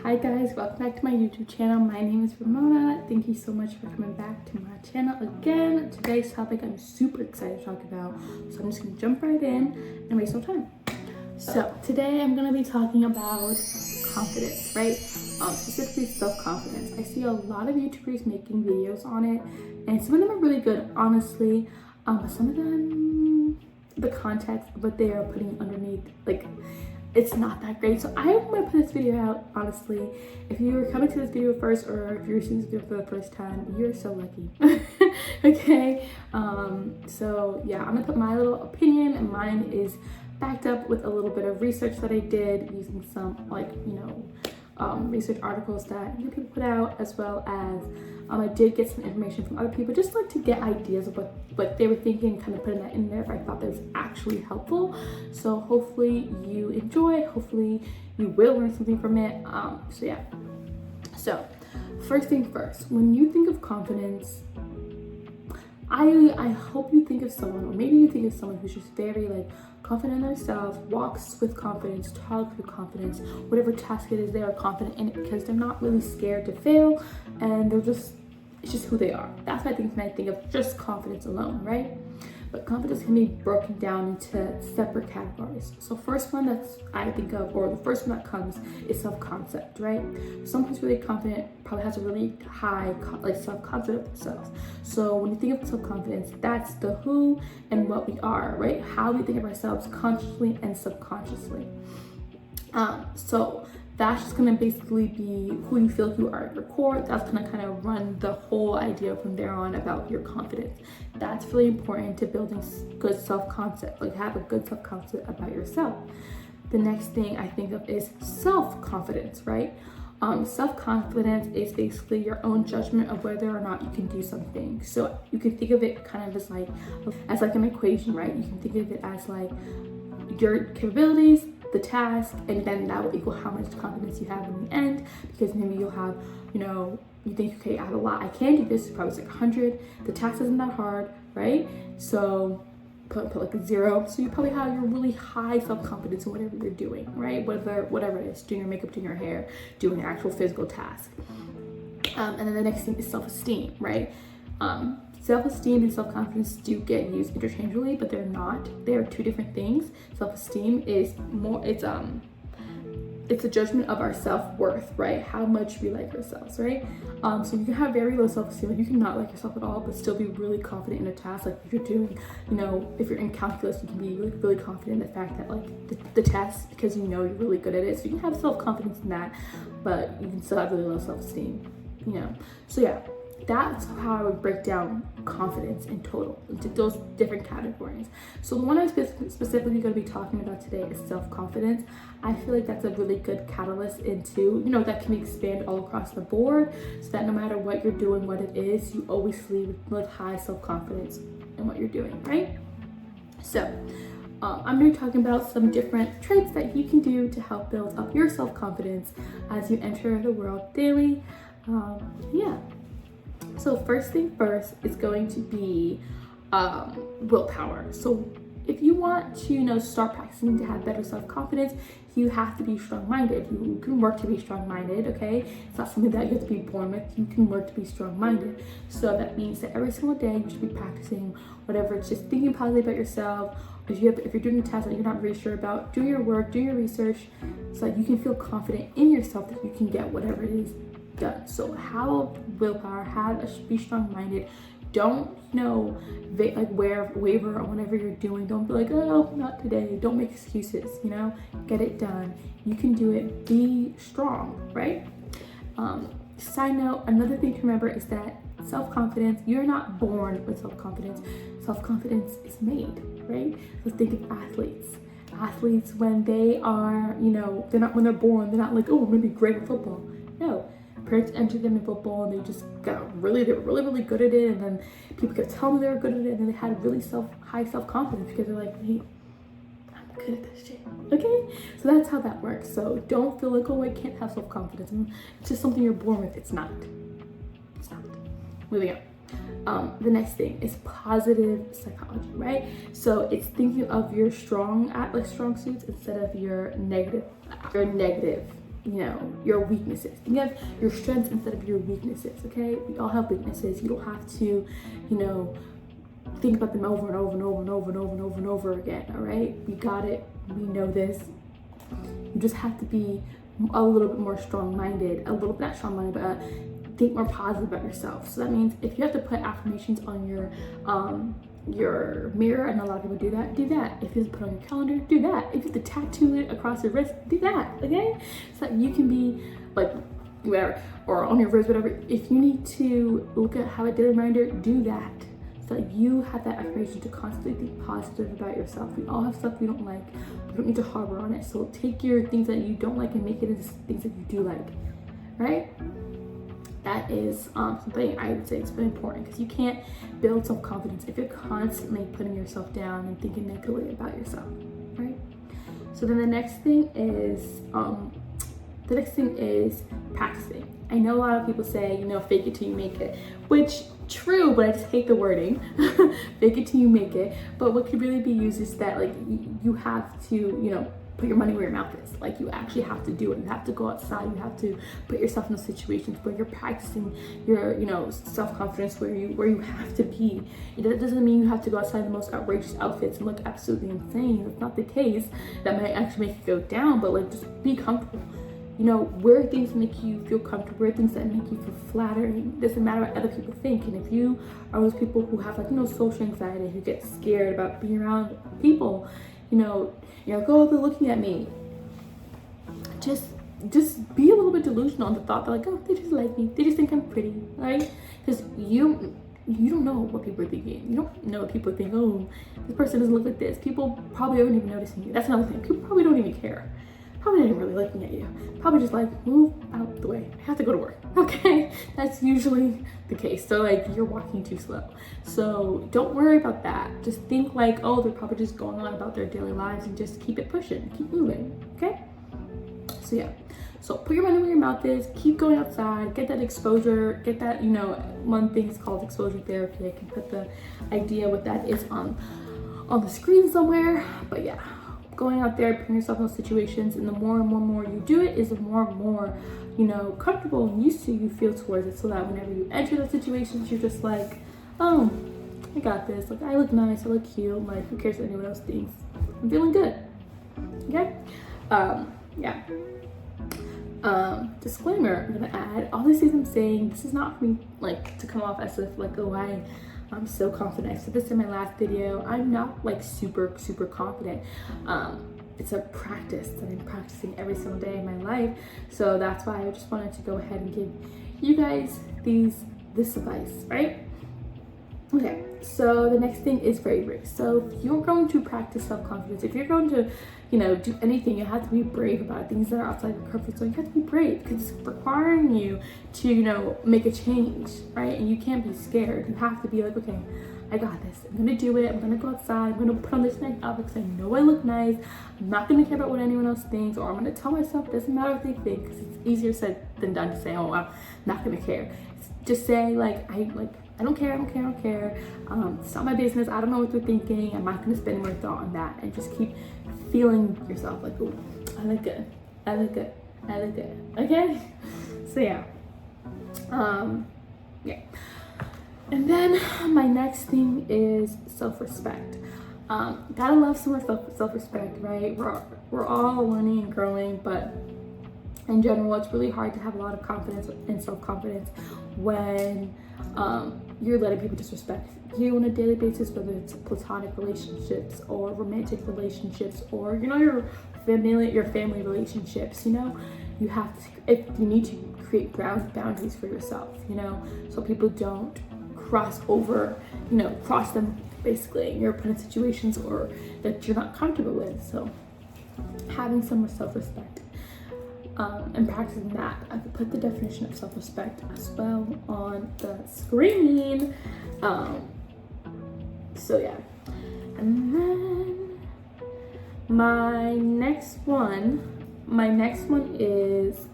Hi guys, welcome back to my YouTube channel. My name is Ramona. Thank you so much for coming back to my channel again. Today's topic I'm super excited to talk about, so I'm just gonna jump right in and waste no time. So today I'm gonna be talking about confidence, right? Specifically self-confidence. I see a lot of YouTubers making videos on it, and some of them are really good, honestly. But some of them, the context of what they are putting underneath, like, it's not that great. So I am gonna put this video out, honestly. If you were coming to this video first, or if you're seeing this video for the first time, you're so lucky. Okay, so yeah, I'm gonna put my little opinion, and mine is backed up with a little bit of research that I did using some, like, research articles that people put out, as well as I did get some information from other people, just like to get ideas of what they were thinking, kind of putting that in there if I thought that was actually helpful. So hopefully you enjoy, hopefully you will learn something from it. So yeah, so first thing first, when you think of confidence, I hope you think of someone, or maybe you think of someone who's just very confident in themselves, walks with confidence, talks with confidence, whatever task it is, they are confident in it because they're not really scared to fail, and it's just who they are. That's what I think when I think of just confidence alone, right? But confidence can be broken down into separate categories. So first one that's I think of, or the first one that comes, is self-concept, right? Someone who's really confident probably has a really high self-concept of themselves. So when you think of self-confidence, that's the who and what we are, right? How we think of ourselves consciously and subconsciously. So that's just gonna basically be who you feel you are at your core. That's gonna kind of run the whole idea from there on about your confidence. That's really important to building good self-concept, have a good self-concept about yourself. The next thing I think of is self-confidence, right? Self-confidence is basically your own judgment of whether or not you can do something. So you can think of it kind of as an equation, right? You can think of it as your capabilities, the task, and then that will equal how much confidence you have in the end, because maybe you'll have, you think, okay, I have a lot, I can do this, probably it's 100, the task isn't that hard, right? So put a 0, so you probably have your really high self-confidence in whatever you're doing, right? Whatever it is, doing your makeup, doing your hair, doing an actual physical task. And then the next thing is self-esteem, right? Self-esteem and self-confidence do get used interchangeably, but they're not. They are two different things. Self-esteem is more, it's a judgment of our self-worth, right? How much we like ourselves, right? So you can have very low self-esteem, you can not like yourself at all, but still be really confident in a task. Like if you're doing, if you're in calculus, you can be really confident in the fact that the test, because you're really good at it. So you can have self-confidence in that, but you can still have really low self-esteem, So yeah, that's how I would break down confidence in total into those different categories. So the one I'm specifically going to be talking about today is self-confidence. I feel like that's a really good catalyst into, that can expand all across the board, so that no matter what you're doing, what it is, you always leave with high self-confidence in what you're doing, right? So I'm going to be talking about some different traits that you can do to help build up your self-confidence as you enter the world daily. Yeah. So first thing first is going to be willpower. So if you want to start practicing to have better self-confidence, you have to be strong-minded. You can work to be strong-minded, okay? It's not something that you have to be born with. You can work to be strong-minded. So that means that every single day you should be practicing whatever. It's just thinking positively about yourself. If you're doing a task that you're not really sure about, do your work, do your research, so that you can feel confident in yourself that you can get whatever it is done. So have willpower, be strong-minded. Don't waver on whatever you're doing. Don't be like, oh, not today. Don't make excuses. Get it done. You can do it. Be strong, right? Side note, another thing to remember is that self-confidence, you're not born with self-confidence. Self-confidence is made, right? So think of athletes when they are, when they're born, they're not like, oh, I'm gonna be great at football. No, parents entered them in football and they just they were really good at it, and then people kept telling them they were good at it, and then they had really high self-confidence because they're like, hey, I'm good at this shit, okay? So that's how that works. So don't feel like, oh, I can't have self-confidence. It's just something you're born with. It's not. Moving on. The next thing is positive psychology, right? So it's thinking of your strong suits instead of your negative your weaknesses. Think of your strengths instead of your weaknesses, okay? We all have weaknesses. You don't have to, think about them over and over and over and over and over and over and over again, all right? We got it. We know this. You just have to be a little bit more strong-minded, not strong-minded, but think more positive about yourself. So that means if you have to put affirmations on your mirror, and a lot of people do that. If you have to put it on your calendar, do that. If you have to tattoo it across your wrist, do that, okay? So that you can be like, whatever, or on your wrist, whatever. If you need to look at have a daily reminder, do that. So that you have that affirmation to constantly think positive about yourself. We all have stuff we don't like. We don't need to harbor on it. So take your things that you don't like and make it into things that you do like, right? That is something I would say it's very important, because you can't build self-confidence if you're constantly putting yourself down and thinking negatively about yourself, right? So then the next thing is practicing. I know a lot of people say, fake it till you make it, which true, but I just hate the wording. Fake it till you make it. But what could really be used is that like you have to, put your money where your mouth is. Like you actually have to do it. You have to go outside. You have to put yourself in those situations where you're practicing your, self-confidence, where you have to be. It doesn't mean you have to go outside in the most outrageous outfits and look absolutely insane. That's not the case. That might actually make you go down, but like just be comfortable. Wear things that make you feel comfortable, wear things that make you feel flattering. It doesn't matter what other people think. And if you are those people who have social anxiety, who get scared about being around people, you're like, oh, they're looking at me. Just be a little bit delusional on the thought that like, oh, they just like me. They just think I'm pretty, right? Because you don't know what people are thinking. You don't know what people think. Oh, this person doesn't look like this. People probably aren't even noticing you. That's another thing. People probably don't even care. Probably not even really looking at you. Probably just like, move out the way. I have to go to work. Okay? That's usually the case. So like you're walking too slow. So don't worry about that. Just think like, oh, they're probably just going on about their daily lives, and just keep it pushing. Keep moving. Okay? So yeah. So put your money where your mouth is. Keep going outside. Get that exposure. Get that, one thing is called exposure therapy. I can put the idea what that is on the screen somewhere. But yeah. Going out there, putting yourself in those situations, and the more and more you do it, is the more and more, comfortable and used to you feel towards it, so that whenever you enter those situations, you're just like, oh, I got this. Like, I look nice, I look cute. Like, who cares what anyone else thinks? I'm feeling good. Okay? Yeah. Disclaimer, I'm gonna add, all these things I'm saying, this is not for me, like, to come off as if, like, oh, I'm so confident. I said this in my last video. I'm not like super confident. It's a practice that I'm practicing every single day in my life. So that's why I just wanted to go ahead and give you guys this advice, right? Okay, so the next thing is bravery. So if you're going to practice self-confidence, if you're going to, do anything, you have to be brave about it. Things that are outside your comfort zone, you have to be brave, because it's requiring you to, make a change, right? And you can't be scared. You have to be like, okay, I got this. I'm gonna do it. I'm gonna go outside. I'm gonna put on this nice outfit because I know I look nice. I'm not gonna care about what anyone else thinks, or I'm gonna tell myself it doesn't matter what they think, because it's easier said than done to say, oh, I'm not gonna care. Just say like, I don't care. It's not my business. I don't know what they're thinking. I'm not gonna spend more thought on that, and just keep feeling yourself like, oh, I look good. Okay? So yeah. Yeah. And then my next thing is self-respect. Gotta love some more self-respect, right? We're all learning and growing, but in general, it's really hard to have a lot of confidence and self-confidence when you're letting people disrespect you on a daily basis, whether it's platonic relationships or romantic relationships, or your family relationships. You have to, if you need to create boundaries for yourself, so people don't cross them basically. You're put in situations or that you're not comfortable with. So having some more self-respect. And practicing that. I could put the definition of self-respect as well on the screen. So yeah. And then my next one is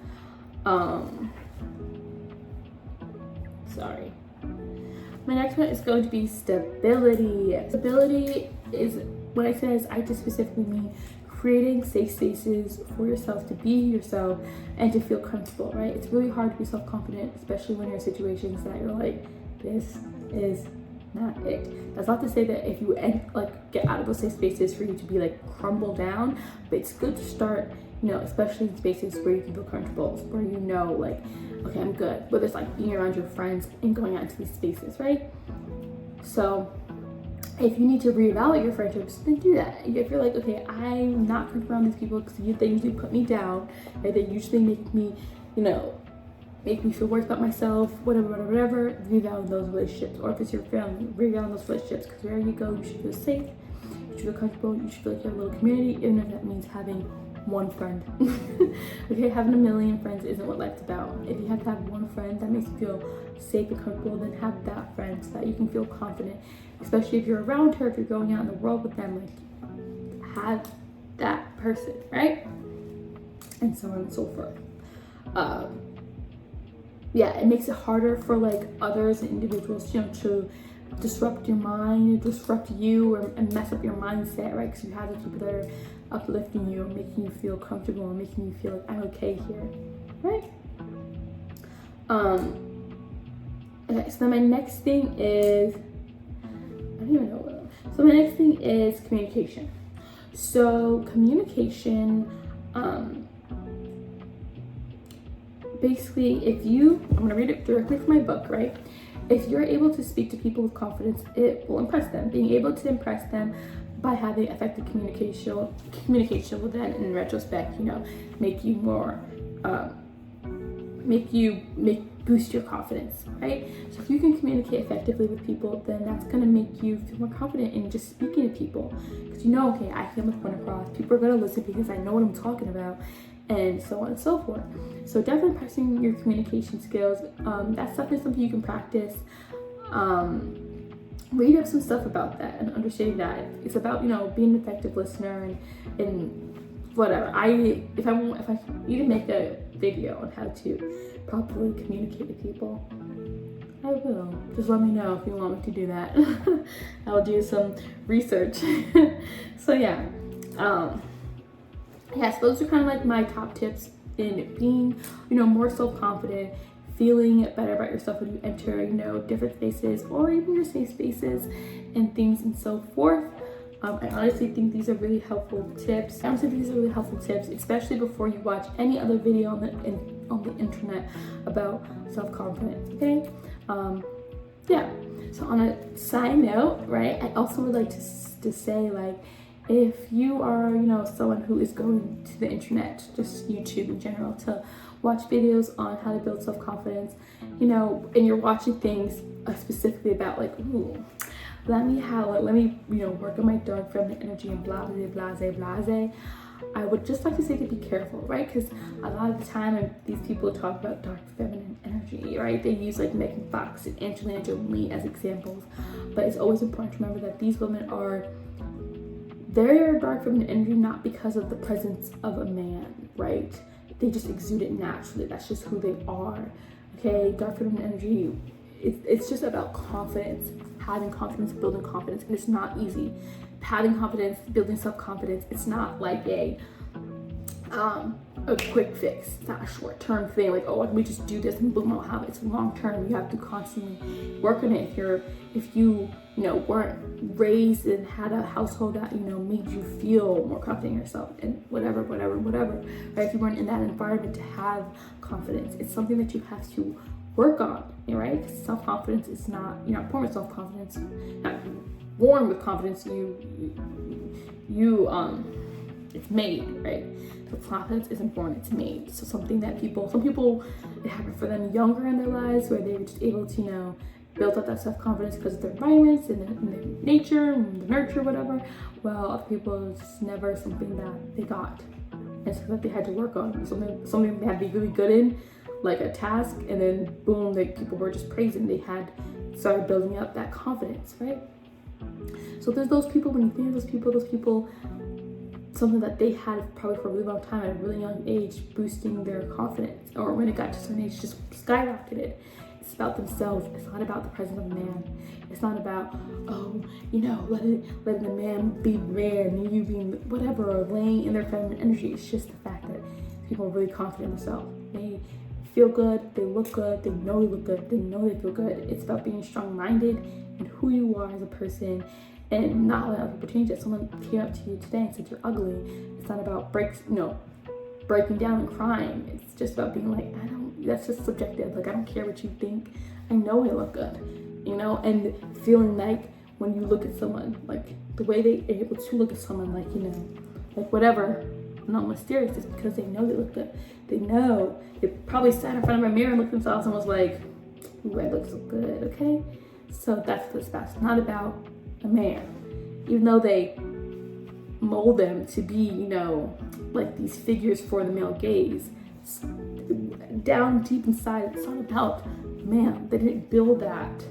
my next one is going to be stability. Stability is, what I say is, I just specifically mean creating safe spaces for yourself to be yourself and to feel comfortable, right? It's really hard to be self-confident, especially when you're in situations that you're like, this is not it. That's not to say that if you get out of those safe spaces for you to be like crumble down, but it's good to start, you know, especially in spaces where you can feel comfortable, where you know, like, okay, I'm good. Whether it's like being around your friends and going out into these spaces, right? So if you need to reevaluate your friendships, then do that. If you're like, okay, I'm not comfortable around these people because they usually put me down, right? They usually make me, you know, make me feel worse about myself, whatever, reevaluate those relationships. Or if it's your family, reevaluate those relationships, because wherever you go, you should feel safe, you should feel comfortable, you should feel like you have a little community, even if that means having one friend. Okay, having a million friends isn't what life's about. If you have to have one friend that makes you feel safe and comfortable, then have that friend so that you can feel confident, especially if you're around her, if you're going out in the world with them, like, have that person, right? And so on and so forth. Yeah, it makes it harder for like others and individuals, you know, to disrupt your mind, disrupt you, and mess up your mindset, right? Because you have the people that are uplifting you, making you feel comfortable, and making you feel like, I'm okay here, right? Okay, so my next thing is, I don't even know what. So my next thing is communication. So communication, basically, I'm gonna read it directly from my book, right? If you're able to speak to people with confidence, it will impress them. Being able to impress them by having effective communication will then, in retrospect, you know, make you more, boost your confidence, right? So if you can communicate effectively with people, then that's gonna make you feel more confident in just speaking to people, because you know, okay, I can get my point across. People are gonna listen because I know what I'm talking about, and so on and so forth. So definitely practicing your communication skills. That's definitely something you can practice. Read up some stuff about that and understanding that it's about, you know, being an effective listener and whatever. If I need to make a video on how to properly communicate with people, I will. Just let me know if you want me to do that. I'll do some research. So yeah. Yes, those are kind of like my top tips in being, you know, more self-confident, feeling better about yourself when you enter, you know, different spaces or even your safe spaces and things and so forth. I honestly think these are really helpful tips. Especially before you watch any other video on the internet about self-confidence, okay? Yeah. So on a side note, right, I also would like to say, like, if you are, you know, someone who is going to the internet, just YouTube in general, to watch videos on how to build self-confidence, you know, and you're watching things specifically about like, ooh, let me, you know, work on my dark feminine energy and blah, blah, blah, blah, blah. I would just like to say to be careful, right? Because a lot of the time these people talk about dark feminine energy, right? They use like Megan Fox and Angelina Jolie as examples. But it's always important to remember that these women they're dark feminine energy not because of the presence of a man, right? They just exude it naturally. That's just who they are, okay? Dark feminine energy, it's just about confidence, having confidence, building confidence, and it's not easy. Having confidence, building self-confidence, it's not like a quick fix. It's not a short-term thing, like, oh, let me just do this and boom, I'll have it. It's long-term. You have to constantly work on it. If you know, weren't raised and had a household that, you know, made you feel more confident in yourself and whatever, right? If you weren't in that environment to have confidence, it's something that you have to work on, right? Because self-confidence is not, you're not born with self-confidence, not born with confidence, it's made, right? Self-confidence isn't born, it's made. So something that some people, it happened for them younger in their lives, where they were just able to, you know, build up that self-confidence because of their environments and their nature and the nurture, whatever. Well, other people, it's never something that they got, and so that they had to work on. Something they had to be really good in, like a task, and then boom, people were just praising. They had started building up that confidence, right? So there's those people, when you think of those people, something that they had probably for a really long time at a really young age, boosting their confidence, or when it got to a certain age, just skyrocketed. It's about themselves. It's not about the presence of a man. It's not about, oh, you know, letting the man be rare and you being whatever, or laying in their feminine energy. It's just the fact that people are really confident in themselves. They feel good, they look good, they know they look good, they know they feel good. It's about being strong-minded and who you are as a person, and not letting other people change it. Someone came up to you today and said you're ugly. It's not about breaking down and crying. It's just about being like, that's just subjective. Like, I don't care what you think. I know I look good, you know? And feeling like when you look at someone, like the way they are able to look at someone, like, you know, like whatever, not mysterious, it's because they know they look good. They know. They probably sat in front of a mirror and looked at themselves and was like, ooh, I look so good, okay? So that's what it's about. It's not about a man. Even though they mold them to be, you know, like these figures for the male gaze, down deep inside, it's not about man. They didn't build that.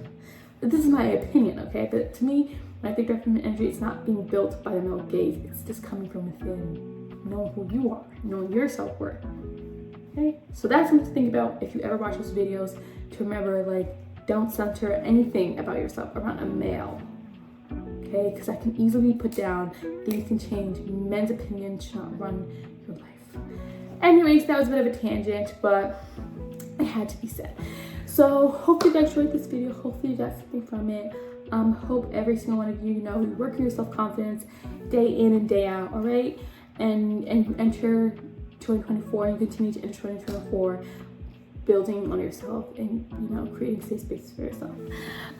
This is my opinion, okay? But to me, when I think of feminine energy, it's not being built by the male gaze. It's just coming from within. Knowing who you are, knowing your self-worth. Okay? So that's something to think about if you ever watch those videos, to remember, like, don't center anything about yourself around a male. Okay? Because that can easily be put down. Things can change. Men's opinions should not run your life. Anyways, that was a bit of a tangent, but it had to be said. So hopefully you guys enjoyed this video. Hopefully you got something from it. Hope every single one of you, you know, you work on your self-confidence day in and day out, all right? And you enter 2024 and you continue to enter 2024 building on yourself and, you know, creating safe spaces for yourself.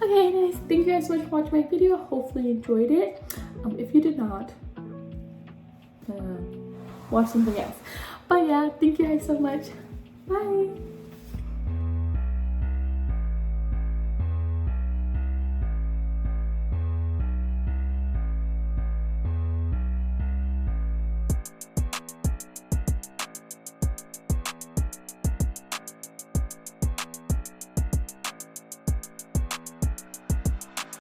Okay, anyways, thank you guys so much for watching my video. Hopefully you enjoyed it. If you did not, watch something else. But yeah, thank you guys so much. Bye.